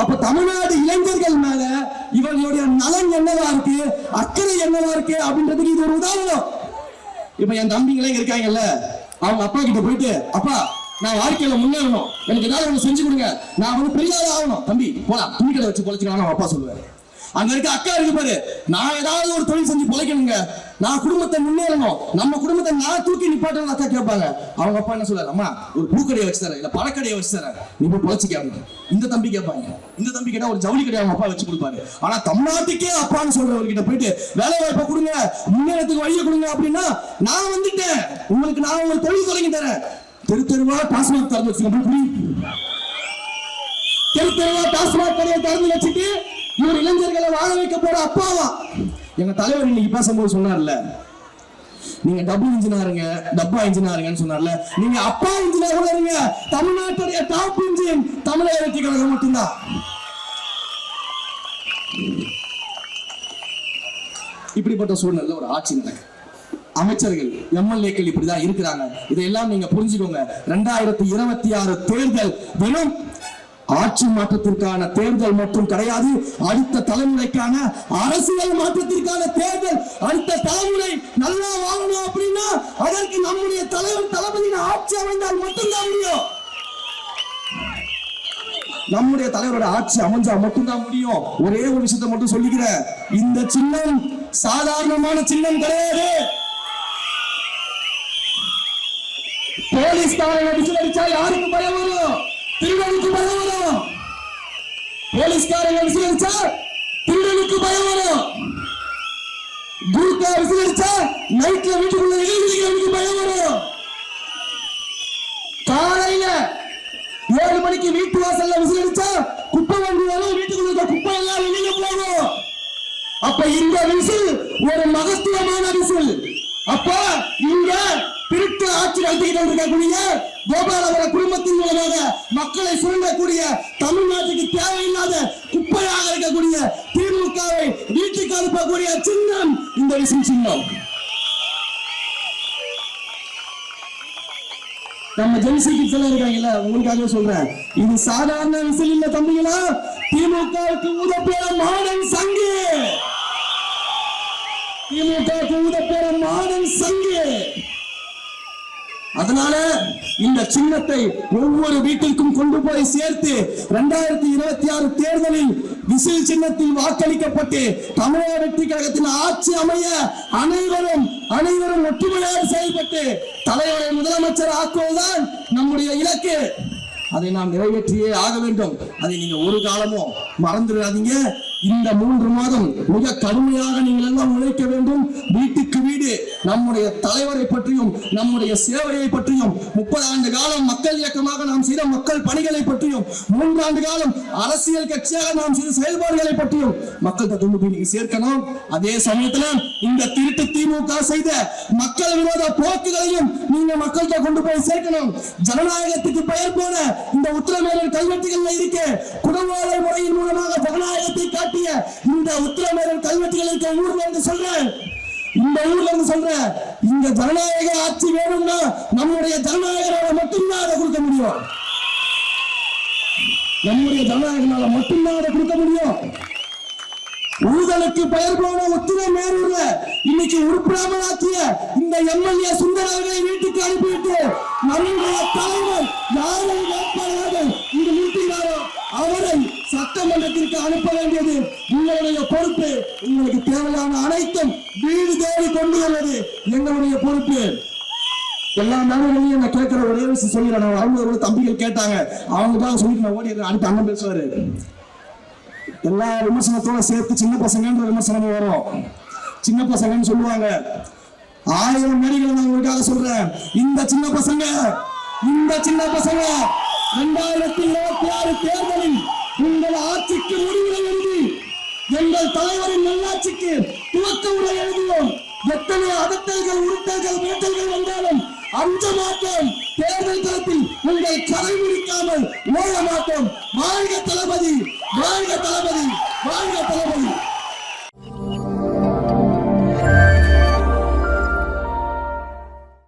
அப்ப தமிழ்நாடு இளைஞர்கள் மேல இவர்களுடைய நலன் என்னவா இருக்கு, அக்கறை என்னவா இருக்கு அப்படின்றதுக்கு இது ஒரு உதாரணம். இப்ப என் தம்பிங்களே இருக்காங்கல்ல, அவங்க அப்பா கிட்ட போயிட்டு, அப்பா நான் வாழ்க்கையில முன்னேறணும், எனக்கு ஏதாவது ஒண்ணு செஞ்சு கொடுங்க, நான் வந்து பெரிய ஆள் ஆகணும். தம்பி போலாம், துணி கடை வச்சு பொழைச்சிக்கலாம் அப்பா சொல்லுவாரு. அங்க இருக்க அக்கா இருக்கு பாரு, நான் ஏதாவது ஒரு தொழில் செஞ்சு பொழைக்கணுங்க, நான் குடும்பத்தை முன்னேறணும், நம்ம குடும்பத்தை நான் தூக்கி நிப்பாட்டணும் அக்கா கேட்பாங்க. அவங்க அப்பா என்ன சொல்றாரு, அம்மா ஒரு பூக்கடையை வச்சு தரேன், இல்ல பழக்கடையை வச்சு தரேன், நீ போய் பொழைச்சிக்க. இந்த தம்பி கேட்பாங்க. இந்த தம்பி கேட்டா ஒரு ஜவுளி கடையை அவங்க அப்பா வச்சு கொடுப்பாரு. ஆனா தமிழ்நாட்டுக்கே அப்பான்னு சொல்றவர்கிட்ட போயிட்டு வேலை வாய்ப்பை கொடுங்க, முன்னேறத்துக்கு வழியை கொடுங்க அப்படின்னா, நான் வந்துட்டேன் உங்களுக்கு, நான் ஒரு தொழில் தொடங்கி தரேன். தெரு தெருவா டாஸ்மாக் திறந்து வச்சுக்க, தெரு தெருவா டாஸ்மாக் கடையை திறந்து வச்சுட்டு இவர் இளைஞர்களை வாழ வைக்க போற அப்பாவா? எங்க தலைவர் இன்னைக்கு பேசும்போது சொன்னார்ல, நீங்க டபுள் இன்ஜினியருங்க, டப்பா இன்ஜினியருங்கன்னு சொன்னார்ல, நீங்க அப்பா இன்ஜினியர் இருங்க. தமிழ்நாட்டுடைய டாப் இன்ஜின் தமிழக வெற்றி கழகம் மட்டும்தான். இப்படிப்பட்ட சூழ்நிலை ஒரு ஆட்சி நடக்கு. அமைச்சர்கள், எம்எல்ஏக்கள் இப்படிதான் இருக்கிறாங்க. இதையெல்லாம் நீங்க புரிஞ்சுக்கோங்க. 2026 தேர்தல் தினம் ஆட்சி மாற்றத்திற்கான தேர்தல் மட்டும் கிடையாது, அடுத்த தலைமுறைக்கான அரசியல் மாற்றத்திற்கான தேர்தல். அடுத்த தலைமுறை நல்லா வாழணும் அப்படின்னா அதற்கு நம்முடைய தலைவர் தளபதியின் ஆட்சி அமைந்தால் மட்டும்தான் முடியும். நம்முடைய தலைவரோட ஆட்சி அமைஞ்சா மட்டும்தான் முடியும். ஒரே ஒரு விஷயத்தை மட்டும் சொல்லிக்கிறேன், இந்த சின்னம் சாதாரணமான சின்னம் கிடையாது. போலீஸ்காரங்க விசில் அடிச்சா யாருக்கு பயம் வரும்? திருடனுக்கு பயம் வரும். போலீஸ்காரங்க விசில் அடிச்சா திருடனுக்கு பயம் வரும். குருக்கா விசில் அடிச்சா நைட்ல வீட்டுக்குள்ள எழுதிக்கிறவனுக்கு பயம் வரும். காலையில 7 மணிக்கு வீட்டு வாசல்ல விசில் அடிச்சா குப்பை வண்டி வரும், வீட்டுக்குள்ள குப்பை எல்லாம் வெளியில போகும். அப்ப இந்த விசில் ஒரு மகத்துவமான விசில். அப்ப இங்க திருட்டு ஆட்சி நடத்திக்கிட்டு இருக்கக்கூடிய கோபாலபுர குடும்பத்தின் மூலமாக மக்களை சுரண்டக்கூடிய, தமிழ்நாட்டுக்கு தேவையில்லாத குப்பையாக இருக்கக்கூடிய திமுகவை வீட்டுக்கு அனுப்பக்கூடிய சின்னம் இந்த விசில் சின்னம். நம்ம ஜென்சிக்கு சொல்ல இருக்காங்கல்ல, உங்களுக்காக சொல்றேன், இது சாதாரண விசில் இல்ல தம்பிங்களா. திமுகவுக்கு ஊதப்பேர மாடன் சங்கு, திமுகவுக்கு ஊதப்பேர மாடன் சங்கு. அதனால இந்த சின்னத்தை ஒவ்வொரு வீட்டிற்கும் கொண்டு போய் சேர்த்து 2026 தேர்தலில் விசில் சின்னத்தில் வாக்களிக்கப்பட்டு தமிழக வெற்றி கழகத்தின் ஆட்சி அமைய அனைவரும் ஒற்றுமையாக செயல்பட்டு தலைவரை முதலமைச்சர் ஆக்குவதுதான் நம்முடைய இலக்கு. அதை நாம் நிறைவேற்றியே ஆக வேண்டும். அதை நீங்க ஒரு காலமும் மறந்துடாதீங்க. இந்த 3 மாதம் மிக கடுமையாக நீங்கள் எல்லாம் உழைக்க வேண்டும். வீட்டுக்கு வீடு நம்முடைய தலைவரை பற்றியும் நம்முடைய சேவையை பற்றியும் 30 ஆண்டு காலம் மக்கள் இயக்கமாக நாம் செய்த மக்கள் பணிகளை பற்றியும் 3 ஆண்டு காலம் அரசியல் கட்சியாக நாம் செய்த செயல்பாடுகளை பற்றியும் மக்கள் கொண்டு போய் நீங்க சேர்க்கணும். அதே சமயத்துல இந்த திருட்டு திமுக செய்த மக்கள் விரோத போக்குகளையும் நீங்க மக்கள்கிட்ட கொண்டு போய் சேர்க்கணும். ஜனநாயகத்துக்கு பெயர் போன இந்த உத்திரமேரூர் கல்வெட்டுகள்ல இருக்க குடவாளர் முறையின் மூலமாக ஜனநாயகத்தை காட்டிய இந்த உத்திரமேரூர் கல்வெட்டுகளுக்கு ஊர்ல இருந்து சொல்றேன், இந்த ஊர்ல இருந்து சொல்றேன், இங்க ஜனநாயக ஆட்சி வேணும்னா நம்முடைய ஜனநாயகனால மட்டும்தான் அதை கொடுக்க முடியும். நம்முடைய ஜனநாயகனால மட்டும்தான் அதை கொடுக்க முடியும். ஊழலுக்கு பெயர் போன ஒத்துழை மேலூர்ல இன்னைக்கு உருப்படாமல் ஆக்கிய இந்த எம்எல்ஏ சுந்தர் அவர்களை வீட்டுக்கு அனுப்பிவிட்டு நம்முடைய தலைவர் யாரை வேட்பாளராக இங்கு நிறுத்தினாரோ அவரை சட்டமன்றத்திற்கு அனுப்ப வேண்டியது உங்களுடைய பொறுப்பு. உங்களுக்கு தேவையான அனைத்தும் வீடு தேடி கொண்டு வருவது எங்களுடைய பொறுப்பு. எல்லா மேலும் நான் கேட்கிற ஒரே விஷயம் சொல்லிடுறேன். அவங்க தம்பிகள் கேட்டாங்க, அவங்க தான் சொல்லிட்டு நான் ஓடி அடுத்து அண்ணன் பேசுவாரு. எல்லா விமர்சனத்தோட சேர்த்து சின்ன பசங்கன்ற விமர்சனம் வரும். சின்ன பசங்கன்னு சொல்லுவாங்க. 1000 மேடைகளை நான் உங்களுக்காக சொல்றேன். இந்த சின்ன பசங்க 2026 தேர்தலில் உங்கள் ஆட்சிக்கு முடிவுரை எழுதி எங்கள் தலைவரின் நல்லாட்சிக்கு துவக்க உரை எழுதுவோம். எத்தனை அதட்டல்கள், உருட்டல்கள், மிரட்டல்கள் வந்தாலும் அஞ்ச மாட்டோம். தேர்தல் களத்தில் உங்கள் கரை முடிக்காமல் ஓட மாட்டோம். வாழ்க தளபதி, வாழ்க தளபதி, வாழ்க தளபதி.